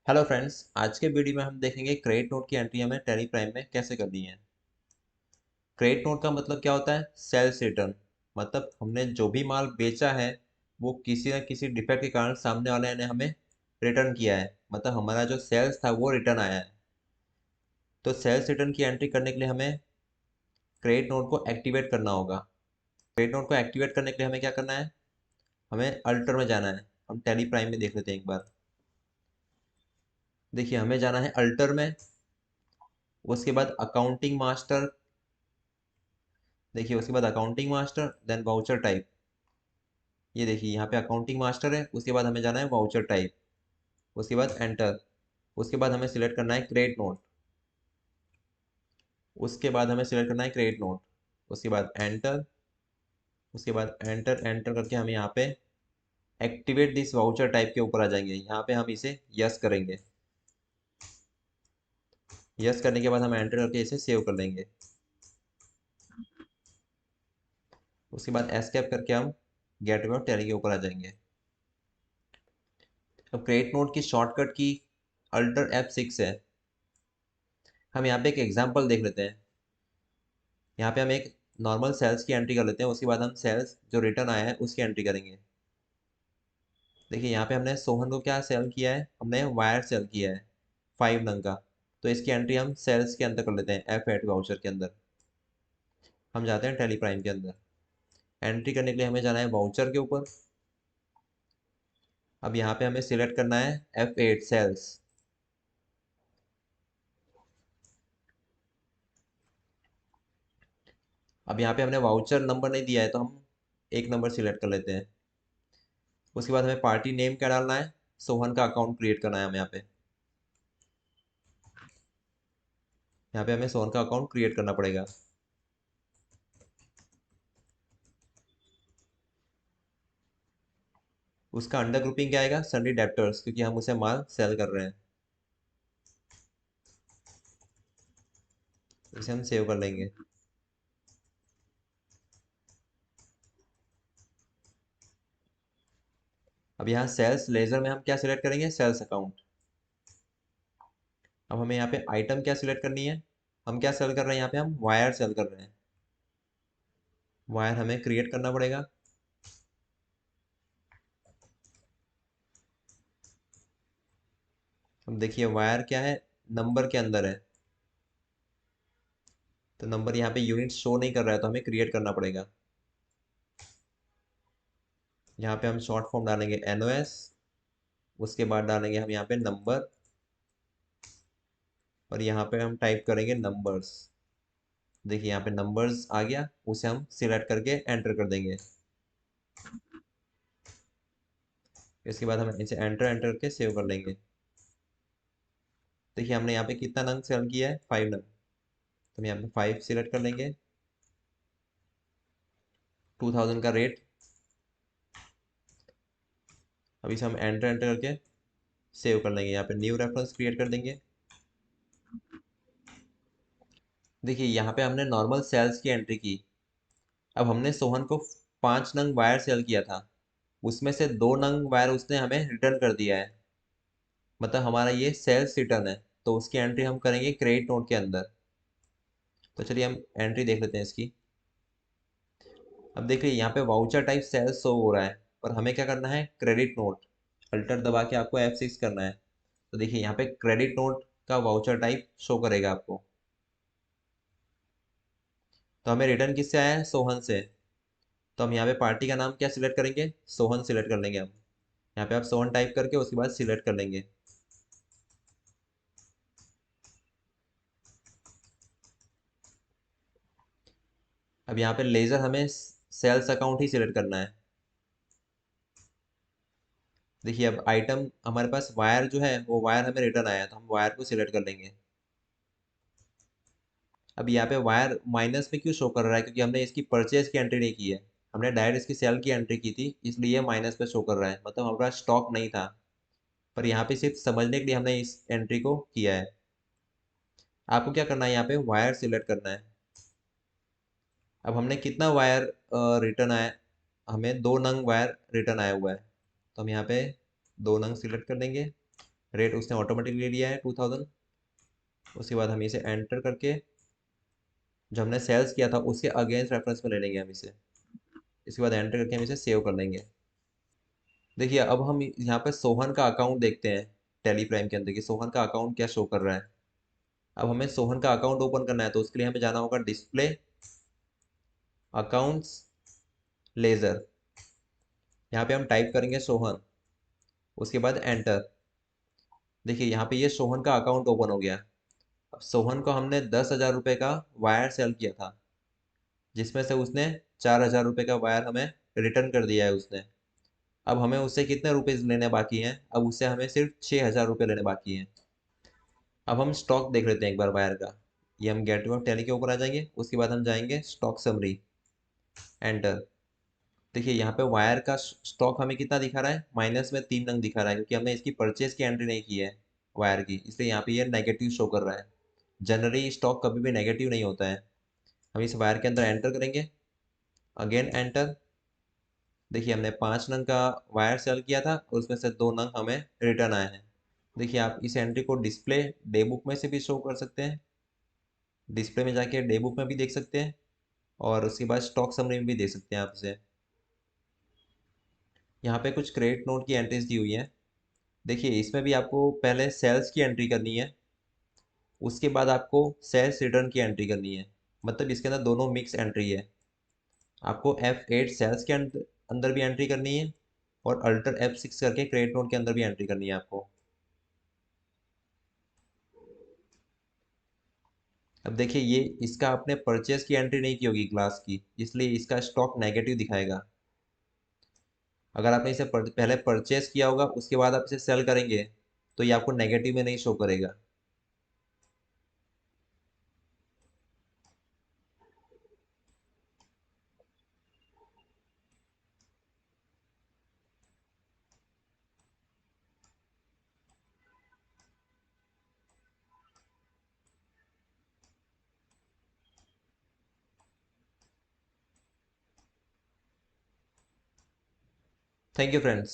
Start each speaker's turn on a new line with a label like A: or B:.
A: Hello friends, आज के video में हम देखेंगे क्रेडिट नोट की एंट्री हमें टैली प्राइम में कैसे करनी है। क्रेडिट नोट का मतलब क्या होता है? Sales return. मतलब हमने जो भी माल बेचा है वो किसी न किसी डिफेक्ट के कारण सामने वाले ने हमें रिटर्न किया है, मतलब हमारा जो सेल्स था वो रिटर्न आया है। तो सेल्स रिटर्न की एंट्री करने के लिए हमें क्रेडिट नोट को एक्टिवेट करना होगा। क्रेडिट नोट को एक्टिवेट करने के लिए हमें क्या करना है? हमें अल्टर में जाना है। हम टैली प्राइम में देख लेते हैं एक बार। देखिए, हमें जाना है अल्टर में। उसके बाद अकाउंटिंग मास्टर। देखिए, उसके बाद accounting master then voucher type. ये देखिए, यहाँ पे अकाउंटिंग मास्टर है, उसके बाद हमें जाना है वाउचर टाइप। उसके बाद एंटर। उसके बाद हमें सिलेक्ट करना है क्रेडिट नोट। उसके बाद हमें सिलेक्ट करना है क्रेडिट नोट। उसके बाद एंटर। उसके बाद एंटर एंटर करके हम यहाँ पे एक्टिवेट दिस वाउचर टाइप के ऊपर आ जाएंगे। यहाँ पे हम इसे यस करेंगे। यस करने के बाद हम एंटर करके इसे सेव कर लेंगे। उसके बाद एस्केप करके हम गेटवे ऑफ टैली के ऊपर आ जाएंगे। अब क्रेडिट नोट की शॉर्टकट की अल्टर F6 है। हम यहाँ पे एक एग्जाम्पल देख लेते हैं। यहाँ पे हम एक नॉर्मल सेल्स की एंट्री कर लेते हैं, उसके बाद हम सेल्स जो रिटर्न आया है उसकी एंट्री करेंगे। देखिए, यहाँ पे हमने सोहन को क्या सेल किया है? हमने वायर सेल किया है 5 नंग का। तो इसकी एंट्री हम सेल्स के अंदर कर लेते हैं, F8 वाउचर के अंदर। हम जाते हैं टैली प्राइम के अंदर। एंट्री करने के लिए हमें जाना है वाउचर के ऊपर। अब यहाँ पे हमें सिलेक्ट करना है F8 सेल्स। अब यहाँ पे हमने वाउचर नंबर नहीं दिया है तो हम एक नंबर सिलेक्ट कर लेते हैं। उसके बाद हमें पार्टी नेम क्या डालना है? सोहन का अकाउंट क्रिएट करना है हमें यहाँ पे। यहाँ पे हमें सोहन का अकाउंट क्रिएट करना पड़ेगा। उसका अंडर ग्रुपिंग क्या आएगा? सन्डी डेप्टर्स, क्योंकि हम उसे माल सेल कर रहे हैं। इसे हम सेव कर लेंगे। अब यहाँ सेल्स लेजर में हम क्या सिलेक्ट करेंगे? Sales account. अब हमें यहाँ पे आइटम क्या सिलेक्ट करनी है? हम क्या सेल कर रहे हैं? यहाँ पे हम वायर सेल कर रहे हैं। वायर हमें क्रिएट करना पड़ेगा। अब देखिए, वायर क्या है? नंबर के अंदर है। तो नंबर यहाँ पे यूनिट शो नहीं कर रहा है तो हमें क्रिएट करना पड़ेगा। यहाँ पे हम शॉर्ट फॉर्म डालेंगे NOS। उसके बाद डालेंगे हम यहाँ पे नंबर। और यहाँ पे हम टाइप करेंगे नंबर्स। देखिए, यहाँ पे नंबर्स आ गया, उसे हम सिलेक्ट करके एंटर कर देंगे। इसके बाद हम इसे एंटर एंटर करके सेव कर लेंगे। देखिए, हमने यहाँ पे कितना नंग सेल किया है? 5 नंग। तो हम यहाँ पे 5 सिलेक्ट कर लेंगे। 2000 का रेट। अब इसे हम एंटर एंटर करके सेव कर लेंगे। यहाँ पे न्यू रेफरेंस क्रिएट कर देंगे। देखिए, यहाँ पे हमने नॉर्मल सेल्स की एंट्री की। अब हमने सोहन को 5 नंग वायर सेल किया था, उसमें से 2 नंग वायर उसने हमें रिटर्न कर दिया है। मतलब हमारा ये सेल्स रिटर्न है। तो उसकी एंट्री हम करेंगे क्रेडिट नोट के अंदर। तो चलिए हम एंट्री देख लेते हैं इसकी। अब देखिए, यहाँ पे वाउचर टाइप सेल्स शो हो रहा है, पर हमें क्या करना है? Credit note. अल्टर दबा के आपको F6 करना है। तो देखिए, यहाँ पे क्रेडिट नोट का वाउचर टाइप शो करेगा आपको। तो हमें रिटर्न किससे आया है? सोहन से। तो हम यहाँ पे पार्टी का नाम क्या सिलेक्ट करेंगे? सोहन सिलेक्ट कर लेंगे हम। यहाँ पे आप सोहन टाइप करके उसके बाद सिलेक्ट कर लेंगे। अब यहाँ पे लेजर हमें सेल्स अकाउंट ही सिलेक्ट करना है। देखिए, अब आइटम हमारे पास वायर जो है वो वायर हमें रिटर्न आया, तो हम वायर को सिलेक्ट कर लेंगे। अब यहाँ पे वायर माइनस में क्यों शो कर रहा है? क्योंकि हमने इसकी परचेज की एंट्री नहीं की है। हमने डायरेक्ट इसकी सेल की एंट्री की थी, इसलिए माइनस पे शो कर रहा है, मतलब हमारे पास स्टॉक नहीं था। पर यहाँ पे सिर्फ समझने के लिए हमने इस एंट्री को किया है। आपको क्या करना है? यहाँ पे वायर सिलेक्ट करना है। अब हमने कितना वायर रिटर्न आया? हमें 2 नंग वायर रिटर्न आया हुआ है। तो हम यहाँ पे 2 नंग सिलेक्ट कर देंगे। रेट उसने ऑटोमेटिकली लिया है 2000। उसके बाद हम इसे एंटर करके जो हमने सेल्स किया था उसके अगेंस्ट रेफरेंस में ले लेंगे हम इसे। इसके बाद एंटर करके हम इसे सेव कर लेंगे। देखिए अब हम यहाँ पे सोहन का अकाउंट देखते हैं टेली प्राइम के अंदर कि सोहन का अकाउंट क्या शो कर रहा है। अब हमें सोहन का अकाउंट ओपन करना है तो उसके लिए हमें जाना होगा डिस्प्ले, अकाउंट्स, लेजर। यहाँ पे हम टाइप करेंगे सोहन, उसके बाद एंटर। देखिए यहाँ पे ये सोहन का अकाउंट ओपन हो गया। अब सोहन को हमने 10,000 रुपये का वायर सेल किया था, जिसमें से उसने 4,000 रुपये का वायर हमें रिटर्न कर दिया है उसने। अब हमें उससे कितने रुपीज़ लेने बाकी हैं? अब उससे हमें सिर्फ 6,000 रुपये लेने बाकी हैं। अब हम स्टॉक देख लेते हैं एक बार वायर का। ये हम गेटवे ऑफ टैली के ऊपर आ जाएंगे, उसके बाद हम जाएंगे स्टॉक समरी, एंटर। देखिए यहाँ पे वायर का स्टॉक हमें कितना दिखा रहा है? माइनस में 3 नंग दिखा रहा है, क्योंकि हमने इसकी परचेज की एंट्री नहीं की है वायर की, इसलिए यहाँ पे ये नेगेटिव शो कर रहा है। जनरली स्टॉक कभी भी नेगेटिव नहीं होता है। हम इस वायर के अंदर एंटर करेंगे, अगेन एंटर। देखिए हमने 5 नंग का वायर सेल किया था और उसमें से 2 नंग हमें रिटर्न आए हैं। देखिए आप इस एंट्री को डिस्प्ले डे बुक में से भी शो कर सकते हैं, डिस्प्ले में जाके डे बुक में भी देख सकते हैं, और उसके बाद स्टॉक समरी में भी देख सकते हैं आप इसे। यहाँ पे कुछ क्रेडिट नोट की एंट्रीज दी हुई हैं। देखिए इसमें भी आपको पहले सेल्स की एंट्री करनी है, उसके बाद आपको सेल्स रिटर्न की एंट्री करनी है। मतलब इसके अंदर दोनों मिक्स एंट्री है। आपको F8 सेल्स के अंदर भी एंट्री करनी है, और अल्टर F6 करके क्रेडिट नोट के अंदर भी एंट्री करनी है आपको। अब देखिए ये इसका आपने परचेस की एंट्री नहीं की होगी ग्लास की, इसलिए इसका स्टॉक नेगेटिव दिखाएगा। अगर आपने इसे पहले परचेस किया होगा उसके बाद आप इसे सेल करेंगे तो ये आपको नेगेटिव में नहीं शो करेगा। Thank you friends.